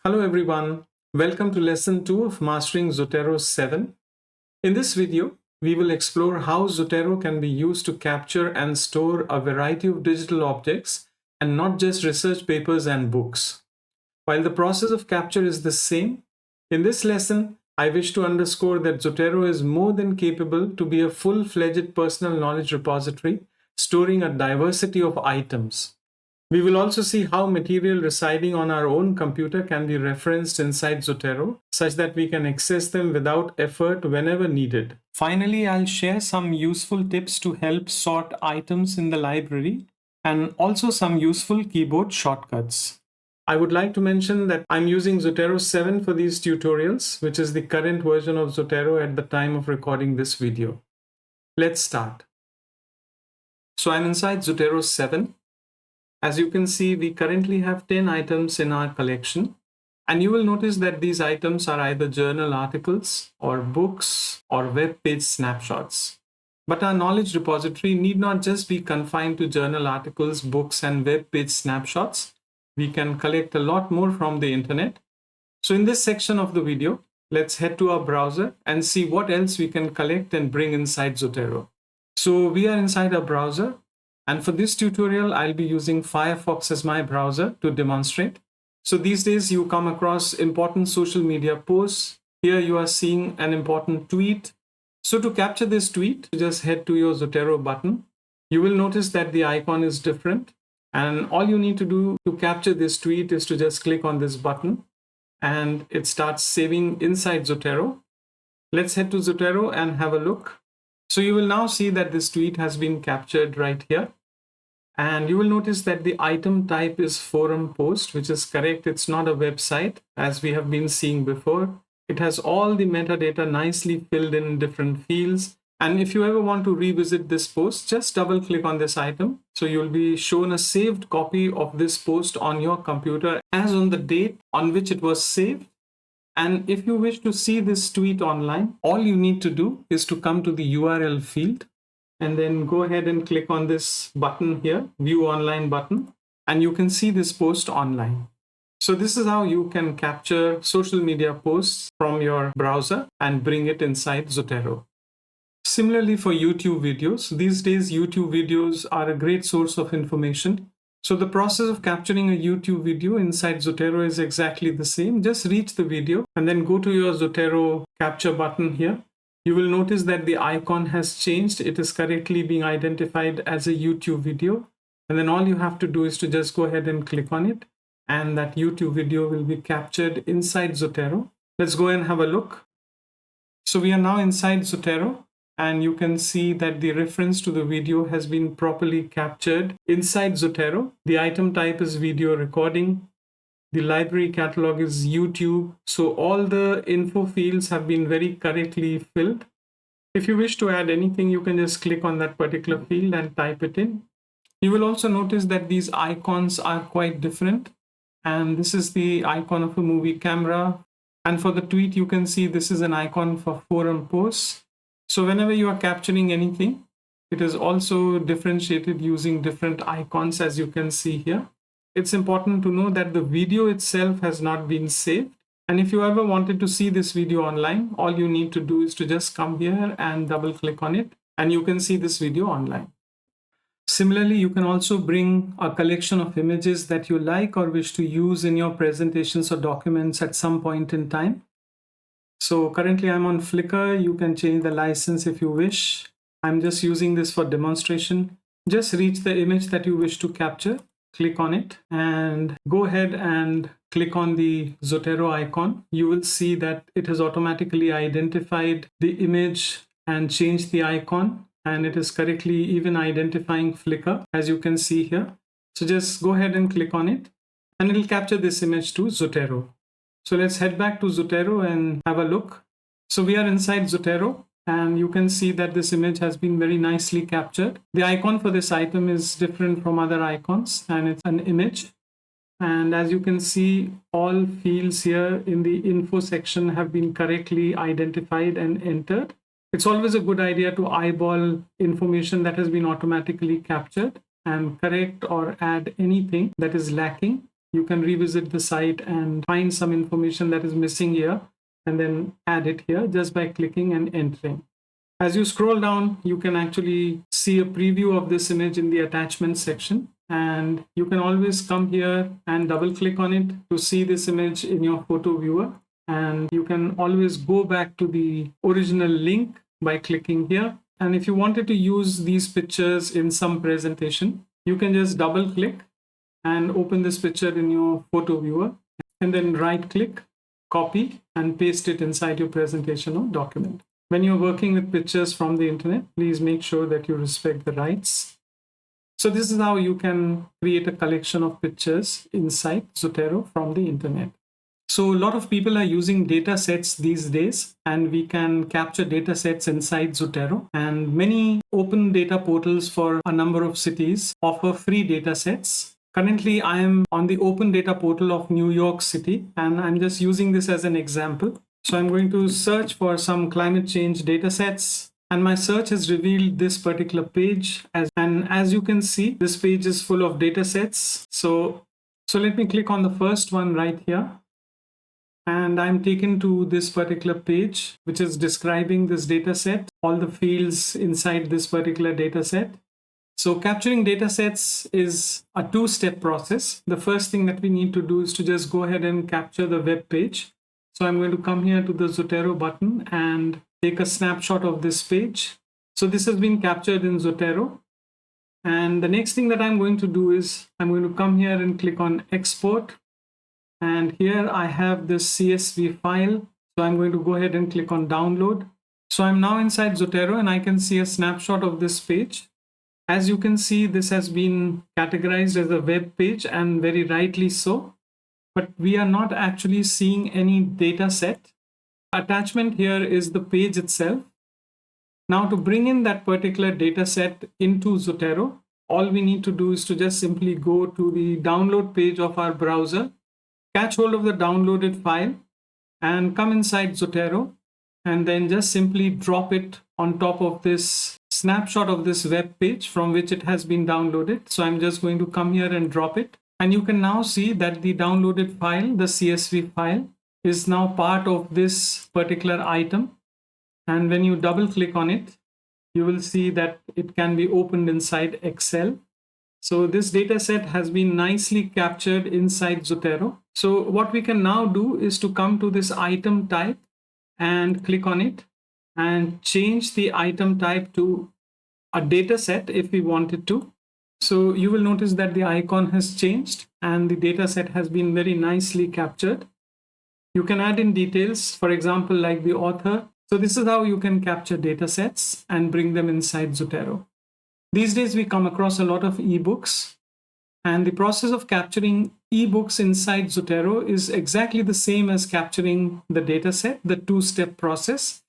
Hello everyone, welcome to lesson 2 of Mastering Zotero 7. In this video, we will explore how Zotero can be used to capture and store a variety of digital objects and not just research papers and books. While the process of capture is the same, in this lesson, I wish to underscore that Zotero is more than capable to be a full-fledged personal knowledge repository, storing a diversity of items. We will also see how material residing on our own computer can be referenced inside Zotero, such that we can access them without effort whenever needed. Finally, I'll share some useful tips to help sort items in the library and also some useful keyboard shortcuts. I would like to mention that I'm using Zotero 7 for these tutorials, which is the current version of Zotero at the time of recording this video. Let's start. So I'm inside Zotero 7. As you can see, we currently have 10 items in our collection, and you will notice that these items are either journal articles or books or web page snapshots. But our knowledge repository need not just be confined to journal articles, books, and web page snapshots. We can collect a lot more from the internet. So in this section of the video, let's head to our browser and see what else we can collect and bring inside Zotero. So we are inside our browser. And for this tutorial, I'll be using Firefox as my browser to demonstrate. So these days you come across important social media posts. Here you are seeing an important tweet. So to capture this tweet, just head to your Zotero button. You will notice that the icon is different. And all you need to do to capture this tweet is to just click on this button and it starts saving inside Zotero. Let's head to Zotero and have a look. So you will now see that this tweet has been captured right here. And you will notice that the item type is forum post, which is correct. It's not a website as we have been seeing before. It has all the metadata nicely filled in different fields. And if you ever want to revisit this post, just double click on this item. So you'll be shown a saved copy of this post on your computer as on the date on which it was saved. And if you wish to see this tweet online, all you need to do is to come to the URL field and then go ahead and click on this button here, View Online button, and you can see this post online. So this is how you can capture social media posts from your browser and bring it inside Zotero. Similarly for YouTube videos, these days YouTube videos are a great source of information. So the process of capturing a YouTube video inside Zotero is exactly the same. Just reach the video and then go to your Zotero capture button here. You will notice that the icon has changed. It is correctly being identified as a YouTube video. And then all you have to do is to just go ahead and click on it. And that YouTube video will be captured inside Zotero. Let's go and have a look. So we are now inside Zotero. And you can see that the reference to the video has been properly captured inside Zotero. The item type is video recording. The library catalog is YouTube. So all the info fields have been very correctly filled. If you wish to add anything, you can just click on that particular field and type it in. You will also notice that these icons are quite different. And this is the icon of a movie camera. And for the tweet, you can see this is an icon for forum posts. So whenever you are capturing anything, it is also differentiated using different icons, as you can see here. It's important to know that the video itself has not been saved. And if you ever wanted to see this video online, all you need to do is to just come here and double click on it, and you can see this video online. Similarly, you can also bring a collection of images that you like or wish to use in your presentations or documents at some point in time. So currently I'm on Flickr. You can change the license if you wish. I'm just using this for demonstration. Just reach the image that you wish to capture, click on it, and go ahead and click on the Zotero icon. You will see that it has automatically identified the image and changed the icon, and it is correctly even identifying Flickr, as you can see here. So just go ahead and click on it, and it will capture this image to Zotero. So let's head back to Zotero and have a look. So we are inside Zotero, and you can see that this image has been very nicely captured. The icon for this item is different from other icons, and it's an image. And as you can see, all fields here in the info section have been correctly identified and entered. It's always a good idea to eyeball information that has been automatically captured and correct or add anything that is lacking. you can revisit the site and find some information that is missing here and then add it here just by clicking and entering. As you scroll down, you can actually see a preview of this image in the attachment section, and you can always come here and double click on it to see this image in your photo viewer, and you can always go back to the original link by clicking here. And if you wanted to use these pictures in some presentation, you can just double click and open this picture in your photo viewer, and then right click, copy and paste it inside your presentation or document. When you're working with pictures from the internet, please make sure that you respect the rights. So this is how you can create a collection of pictures inside Zotero from the internet. So a lot of people are using data sets these days, and we can capture data sets inside Zotero. And many open data portals for a number of cities offer free data sets. Currently, I am on the open data portal of New York City, and I'm just using this as an example. So I'm going to search for some climate change data sets, and my search has revealed this particular page. And as you can see, this page is full of data sets. So let me click on the first one right here. And I'm taken to this particular page, which is describing this data set, all the fields inside this particular data set. So capturing data sets is a two-step process. The first thing that we need to do is to just go ahead and capture the web page. So I'm going to come here to the Zotero button and take a snapshot of this page. So this has been captured in Zotero. And the next thing that I'm going to do is I'm going to come here and click on export. And here I have this CSV file. So I'm going to go ahead and click on download. So I'm now inside Zotero and I can see a snapshot of this page. As you can see, this has been categorized as a web page, and very rightly so. But we are not actually seeing any data set. Attachment here is the page itself. Now to bring in that particular data set into Zotero, all we need to do is to just simply go to the download page of our browser, catch hold of the downloaded file and come inside Zotero, and then just simply drop it on top of this snapshot of this web page from which it has been downloaded. So I'm just going to come here and drop it. And you can now see that the downloaded file, the CSV file, is now part of this particular item. And when you double click on it, you will see that it can be opened inside Excel. So this data set has been nicely captured inside Zotero. So what we can now do is to come to this item type and click on it and change the item type to a data set if we wanted to. So you will notice that the icon has changed and the data set has been very nicely captured. You can add in details, for example, like the author. So this is how you can capture data sets and bring them inside Zotero. These days we come across a lot of ebooks, and the process of capturing ebooks inside Zotero is exactly the same as capturing the data set, the two-step process.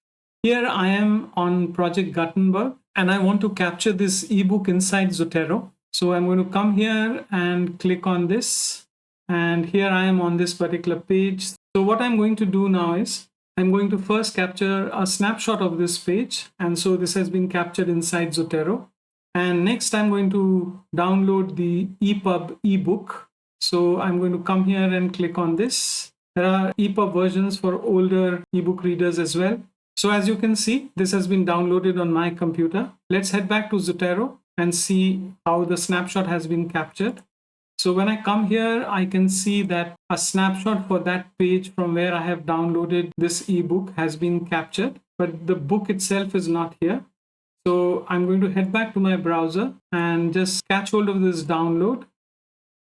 Here I am on Project Gutenberg and I want to capture this ebook inside Zotero. So I'm going to come here and click on this, and here I am on this particular page. So what I'm going to do now is I'm going to first capture a snapshot of this page, and so this has been captured inside Zotero. And next I'm going to download the EPUB ebook. So I'm going to come here and click on this. There are EPUB versions for older ebook readers as well. So as you can see, this has been downloaded on my computer. Let's head back to Zotero and see how the snapshot has been captured. So when I come here, I can see that a snapshot for that page from where I have downloaded this ebook has been captured, but the book itself is not here. So I'm going to head back to my browser and just catch hold of this download,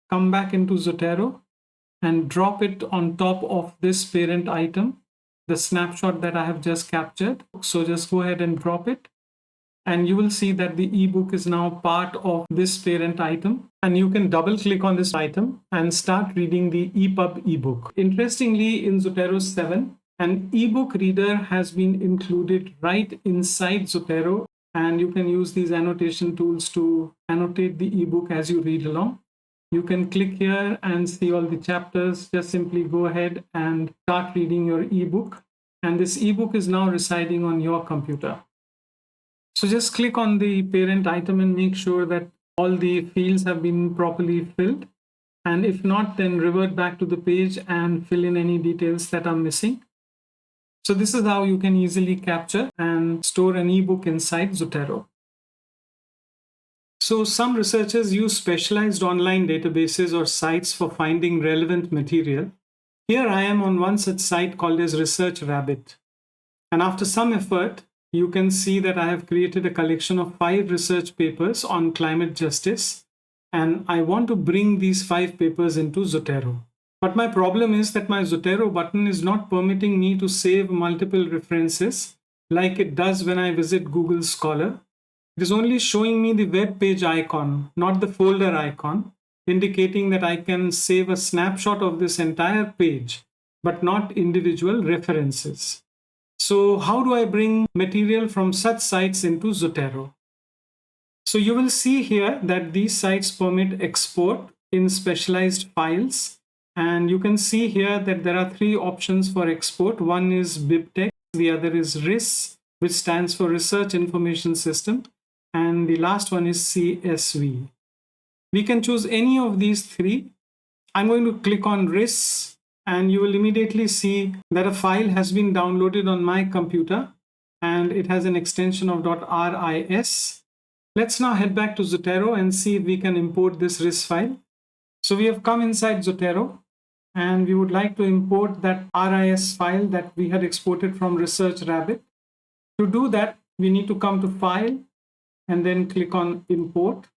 come back into Zotero and drop it on top of this parent item, the snapshot that I have just captured. So just go ahead and drop it. And you will see that the ebook is now part of this parent item. And you can double click on this item and start reading the EPUB ebook. Interestingly, in Zotero 7, an ebook reader has been included right inside Zotero. And you can use these annotation tools to annotate the ebook as you read along. You can click here and see all the chapters. Just simply go ahead and start reading your ebook. And this ebook is now residing on your computer. So just click on the parent item and make sure that all the fields have been properly filled. And if not, then revert back to the page and fill in any details that are missing. So this is how you can easily capture and store an ebook inside Zotero. So some researchers use specialized online databases or sites for finding relevant material. Here I am on one such site called as Research Rabbit. And after some effort, you can see that I have created a collection of 5 research papers on climate justice. And I want to bring these 5 papers into Zotero. But my problem is that my Zotero button is not permitting me to save multiple references like it does when I visit Google Scholar. It is only showing me the web page icon, not the folder icon, indicating that I can save a snapshot of this entire page, but not individual references. So how do I bring material from such sites into Zotero? So you will see here that these sites permit export in specialized files. And you can see here that there are 3 options for export. One is BibTex, the other is RIS, which stands for Research Information System. And the last one is CSV. We can choose any of these 3. I'm going to click on RIS, and you will immediately see that a file has been downloaded on my computer, and it has an extension of .ris. Let's now head back to Zotero and see if we can import this RIS file. So we have come inside Zotero, and we would like to import that RIS file that we had exported from Research Rabbit. To do that, we need to come to File, and then click on Import.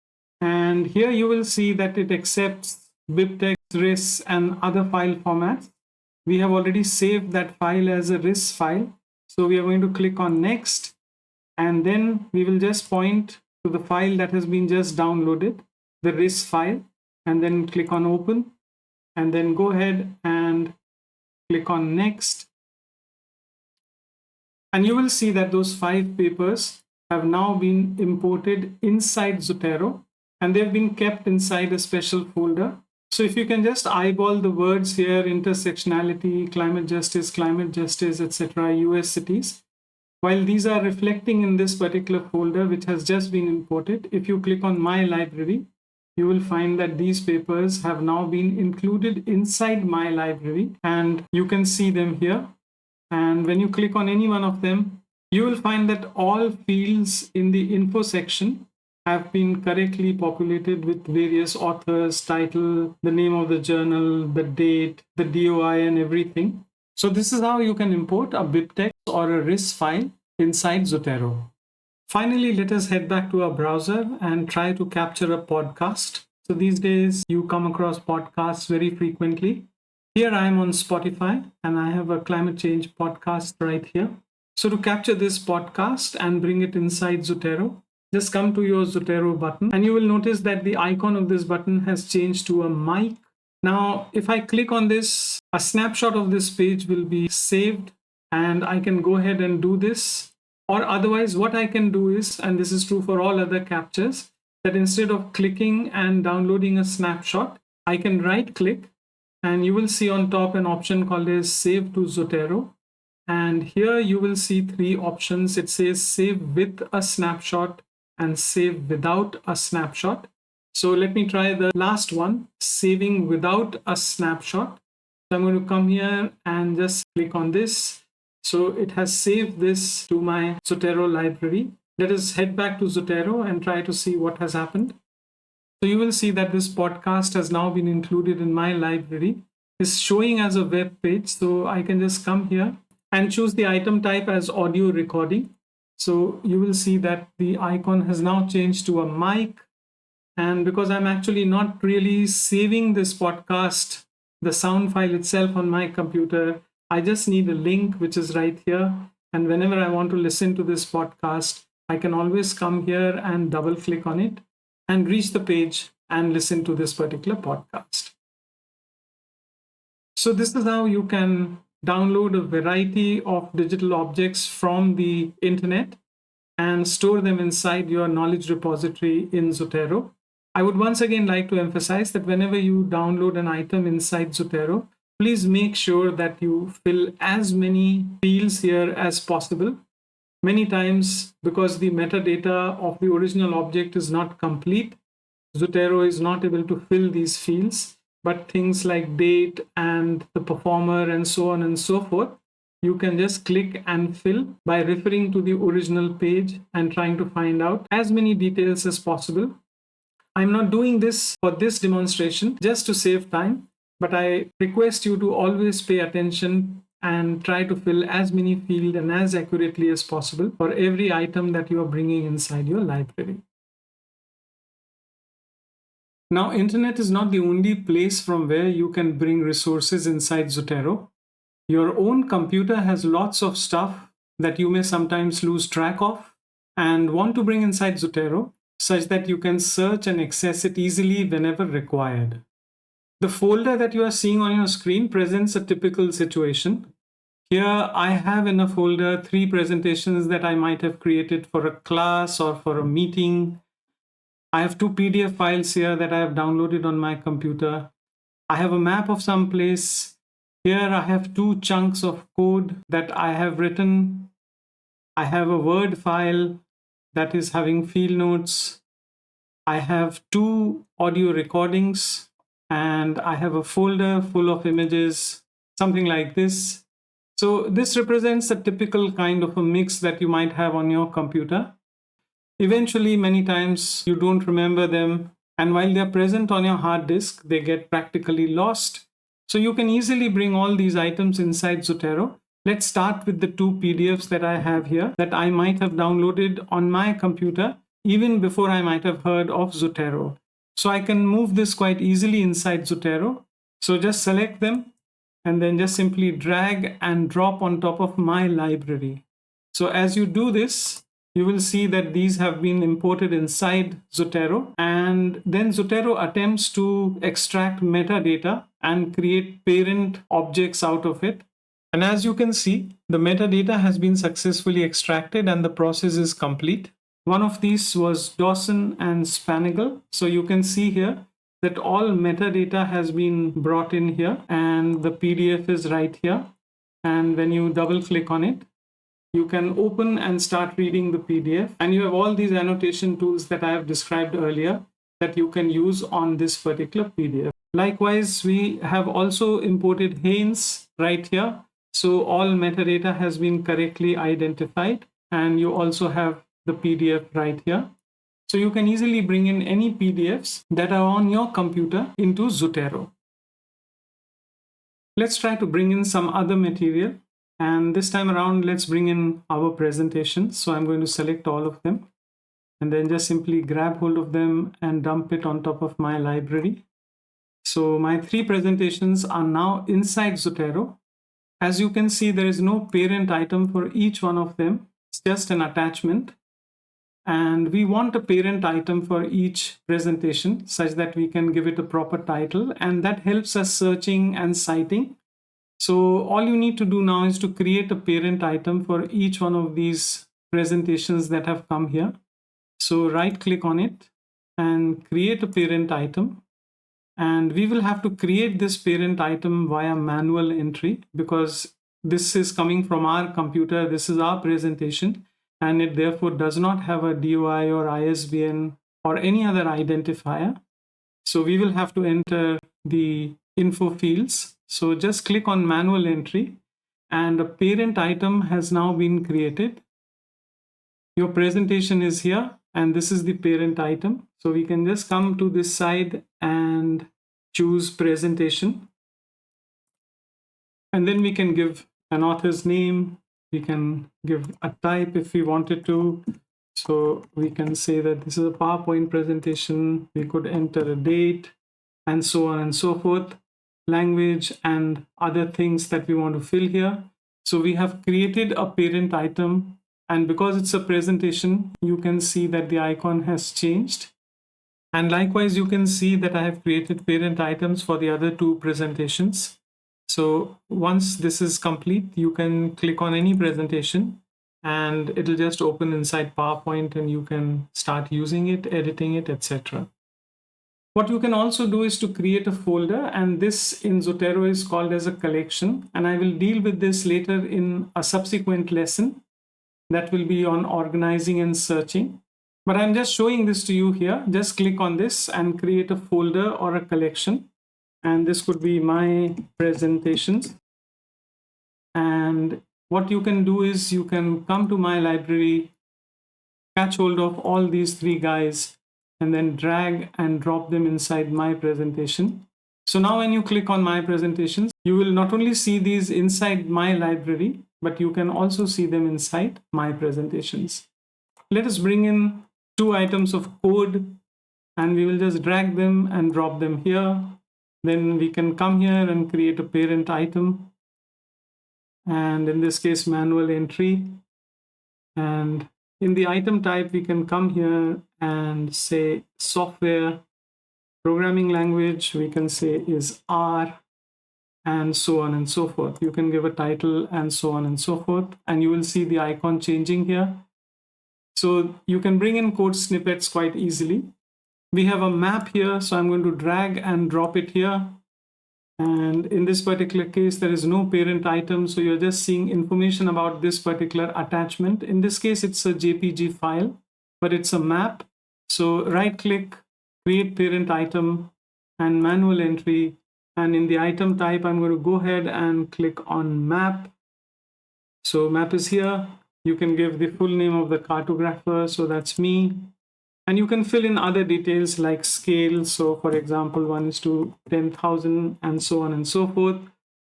And here you will see that it accepts BibTex, RIS, and other file formats. We have already saved that file as a RIS file. So we are going to click on Next, and then we will just point to the file that has been just downloaded, the RIS file, and then click on Open, and then go ahead and click on Next. And you will see that those 5 papers have now been imported inside Zotero, and they've been kept inside a special folder. So if you can just eyeball the words here, intersectionality, climate justice, etc., US cities, while these are reflecting in this particular folder, which has just been imported, if you click on My Library, you will find that these papers have now been included inside My Library, and you can see them here. And when you click on any one of them, you will find that all fields in the info section have been correctly populated with various authors, title, the name of the journal, the date, the DOI, and everything. So this is how you can import a BibTex or a RIS file inside Zotero. Finally, let us head back to our browser and try to capture a podcast. So these days you come across podcasts very frequently. Here I am on Spotify, and I have a climate change podcast right here. So to capture this podcast and bring it inside Zotero, just come to your Zotero button, and you will notice that the icon of this button has changed to a mic. Now, if I click on this, a snapshot of this page will be saved, and I can go ahead and do this. Or otherwise, what I can do is, and this is true for all other captures, that instead of clicking and downloading a snapshot, I can right click, and you will see on top an option called as Save to Zotero. And here you will see 3 options. It says Save with a snapshot and Save without a snapshot. So let me try the last one, saving without a snapshot. So I'm going to come here and just click on this. So it has saved this to my Zotero library. Let us head back to Zotero and try to see what has happened. So you will see that this podcast has now been included in my library. It's showing as a web page. So I can just come here and choose the item type as audio recording. So you will see that the icon has now changed to a mic. And because I'm actually not really saving this podcast, the sound file itself on my computer, I just need a link, which is right here. And whenever I want to listen to this podcast, I can always come here and double click on it and reach the page and listen to this particular podcast. So this is how you can download a variety of digital objects from the internet and store them inside your knowledge repository in Zotero. I would once again like to emphasize that whenever you download an item inside Zotero, please make sure that you fill as many fields here as possible. Many times, because the metadata of the original object is not complete, Zotero is not able to fill these fields. but things like date and the performer and so on and so forth, you can just click and fill by referring to the original page and trying to find out as many details as possible. I'm not doing this for this demonstration just to save time, but I request you to always pay attention and try to fill as many fields and as accurately as possible for every item that you are bringing inside your library. Now, internet is not the only place from where you can bring resources inside Zotero. Your own computer has lots of stuff that you may sometimes lose track of and want to bring inside Zotero such that you can search and access it easily whenever required. The folder that you are seeing on your screen presents a typical situation. Here I have in a folder 3 presentations that I might have created for a class or for a meeting. I have 2 PDF files here that I have downloaded on my computer. I have a map of some place. Here I have 2 chunks of code that I have written. I have a Word file that is having field notes. I have 2 audio recordings, and I have a folder full of images, something like this. So this represents a typical kind of a mix that you might have on your computer. Eventually, many times you don't remember them, and while they're present on your hard disk, they get practically lost. So you can easily bring all these items inside Zotero. Let's start with the 2 PDFs that I have here that I might have downloaded on my computer even before I might have heard of Zotero. So I can move this quite easily inside Zotero. So just select them and then just simply drag and drop on top of my library. So as you do this, you will see that these have been imported inside Zotero, and then Zotero attempts to extract metadata and create parent objects out of it. And as you can see, the metadata has been successfully extracted and the process is complete. One of these was Dawson and Spanigal. So you can see here that all metadata has been brought in here and the PDF is right here. And when you double click on it, you can open and start reading the PDF, and you have all these annotation tools that I have described earlier that you can use on this particular PDF. Likewise, we have also imported Haynes right here. So all metadata has been correctly identified, and you also have the PDF right here. So you can easily bring in any PDFs that are on your computer into Zotero. Let's try to bring in some other material. And this time around, let's bring in our presentations. So I'm going to select all of them and then just simply grab hold of them and dump it on top of my library. So my 3 presentations are now inside Zotero. As you can see, there is no parent item for each one of them. It's just an attachment. And we want a parent item for each presentation such that we can give it a proper title, and that helps us searching and citing. So all you need to do now is to create a parent item for each one of these presentations that have come here. So right click on it and create a parent item. And we will have to create this parent item via manual entry because this is coming from our computer. This is our presentation, and it therefore does not have a DOI or ISBN or any other identifier. So we will have to enter the info fields. So just click on manual entry and a parent item has now been created. Your presentation is here and this is the parent item. So we can just come to this side and choose presentation. And then we can give an author's name. We can give a type if we wanted to. So we can say that this is a PowerPoint presentation. We could enter a date and so on and so forth, language and other things that we want to fill here. So we have created a parent item, and because it's a presentation, you can see that the icon has changed. And likewise, you can see that I have created parent items for the other 2 presentations. So once this is complete, you can click on any presentation and it'll just open inside PowerPoint and you can start using it, editing it, etc. What you can also do is to create a folder, and this in Zotero is called as a collection, and I will deal with this later in a subsequent lesson that will be on organizing and searching. But I'm just showing this to you here. Just click on this and create a folder or a collection. and this could be my presentations. And what you can do is you can come to my library, catch hold of all these three guys, and then drag and drop them inside my presentation. So now when you click on my presentations, you will not only see these inside my library, but you can also see them inside my presentations. Let us bring in two items of code, and we will just drag them and drop them here. Then we can come here and create a parent item, and in this case manual entry. And in the item type, we can come here and say software. Programming language, we can say is R, and so on and so forth. You can give a title and so on and so forth, and you will see the icon changing here. So you can bring in code snippets quite easily. We have a map here, so I'm going to drag and drop it here. And in this particular case, there is no parent item, so you're just seeing information about this particular attachment. In this case, it's a JPG file, but it's a map. So right click, create parent item, and manual entry. And in the item type, I'm going to go ahead and click on map. So map is here. You can give the full name of the cartographer, so that's me. And you can fill in other details like scale. So for example, 1:10,000 and so on and so forth.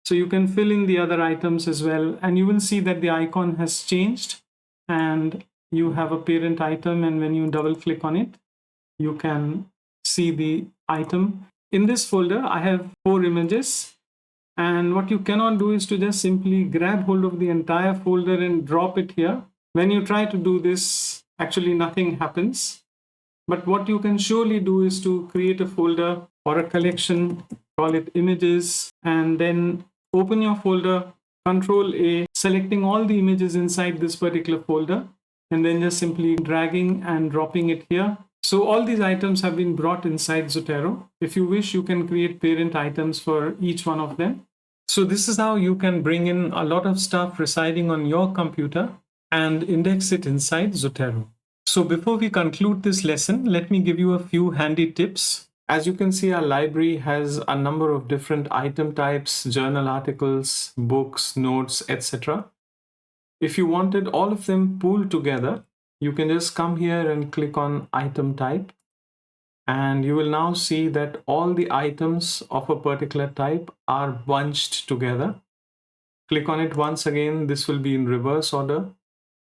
So you can fill in the other items as well. And you will see that the icon has changed and you have a parent item. And when you double click on it, you can see the item. In this folder, I have 4 images. And what you cannot do is to just simply grab hold of the entire folder and drop it here. When you try to do this, actually nothing happens. But what you can surely do is to create a folder or a collection, call it images, and then open your folder, Control A, selecting all the images inside this particular folder, and then just simply dragging and dropping it here. So all these items have been brought inside Zotero. If you wish, you can create parent items for each one of them. So this is how you can bring in a lot of stuff residing on your computer and index it inside Zotero. So before we conclude this lesson, let me give you a few handy tips. As you can see, our library has a number of different item types, journal articles, books, notes, etc. If you wanted all of them pooled together, you can just come here and click on item type. And you will now see that all the items of a particular type are bunched together. Click on it once again, this will be in reverse order.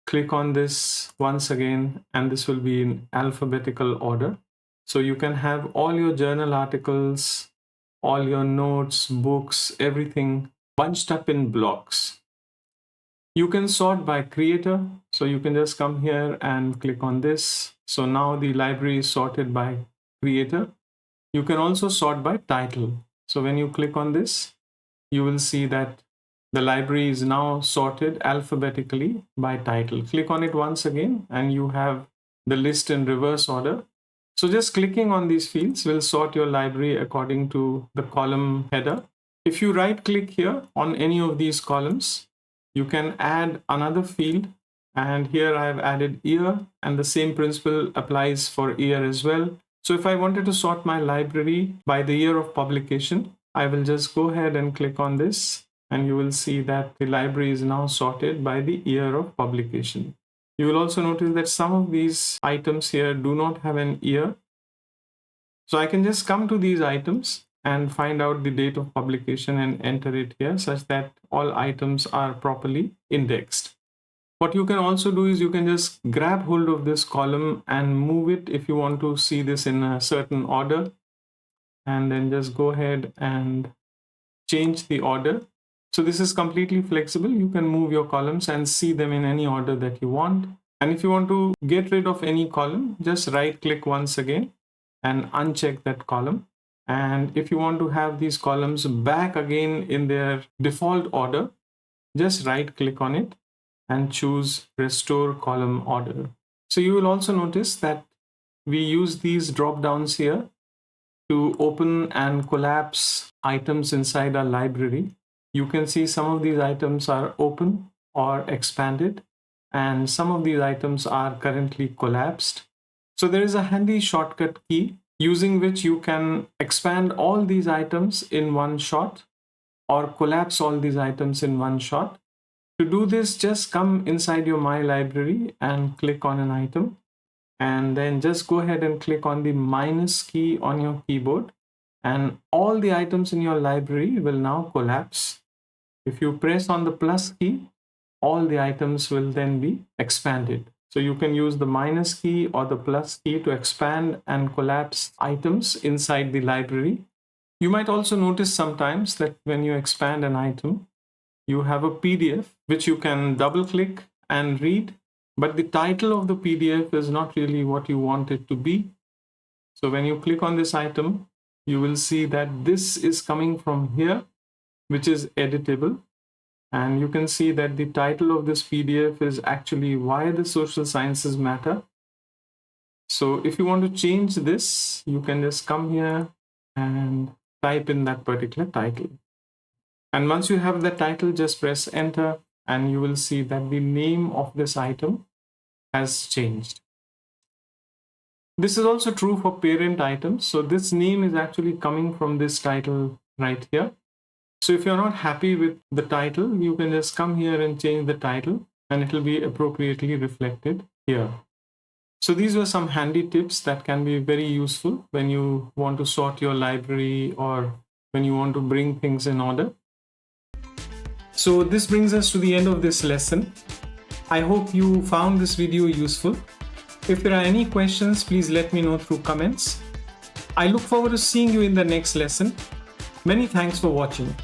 Click on this once again, and this will be in alphabetical order. So you can have all your journal articles, all your notes, books, everything bunched up in blocks. You can sort by creator. So you can just come here and click on this. So now the library is sorted by creator. You can also sort by title. So when you click on this, you will see that the library is now sorted alphabetically by title. Click on it once again and you have the list in reverse order. So just clicking on these fields will sort your library according to the column header. If you right click here on any of these columns, you can add another field, and here I have added year, and the same principle applies for year as well. So if I wanted to sort my library by the year of publication, I will just go ahead and click on this, and you will see that the library is now sorted by the year of publication. You will also notice that some of these items here do not have an year. So I can just come to these items and find out the date of publication and enter it here such that all items are properly indexed. What you can also do is you can just grab hold of this column and move it if you want to see this in a certain order, and then just go ahead and change the order. So this is completely flexible. You can move your columns and see them in any order that you want. And if you want to get rid of any column, just right click once again and uncheck that column. And if you want to have these columns back again in their default order, just right click on it and choose restore column order. So you will also notice that we use these drop downs here to open and collapse items inside our library. You can see some of these items are open or expanded, and some of these items are currently collapsed. So there is a handy shortcut key. using which you can expand all these items in one shot or collapse all these items in one shot. To do this, just come inside your My Library and click on an item, and then just go ahead and click on the minus key on your keyboard, and all the items in your library will now collapse. If you press on the plus key, all the items will then be expanded. So you can use the minus key or the plus key to expand and collapse items inside the library. You might also notice sometimes that when you expand an item, you have a PDF which you can double click and read, but the title of the PDF is not really what you want it to be. So when you click on this item, you will see that this is coming from here, which is editable. And you can see that the title of this PDF is actually Why the Social Sciences Matter. So if you want to change this, you can just come here and type in that particular title. And once you have the title, just press enter, and you will see that the name of this item has changed. This is also true for parent items. So this name is actually coming from this title right here. So if you're not happy with the title, you can just come here and change the title, and it will be appropriately reflected here. So these were some handy tips that can be very useful when you want to sort your library or when you want to bring things in order. So this brings us to the end of this lesson. I hope you found this video useful. If there are any questions, please let me know through comments. I look forward to seeing you in the next lesson. Many thanks for watching.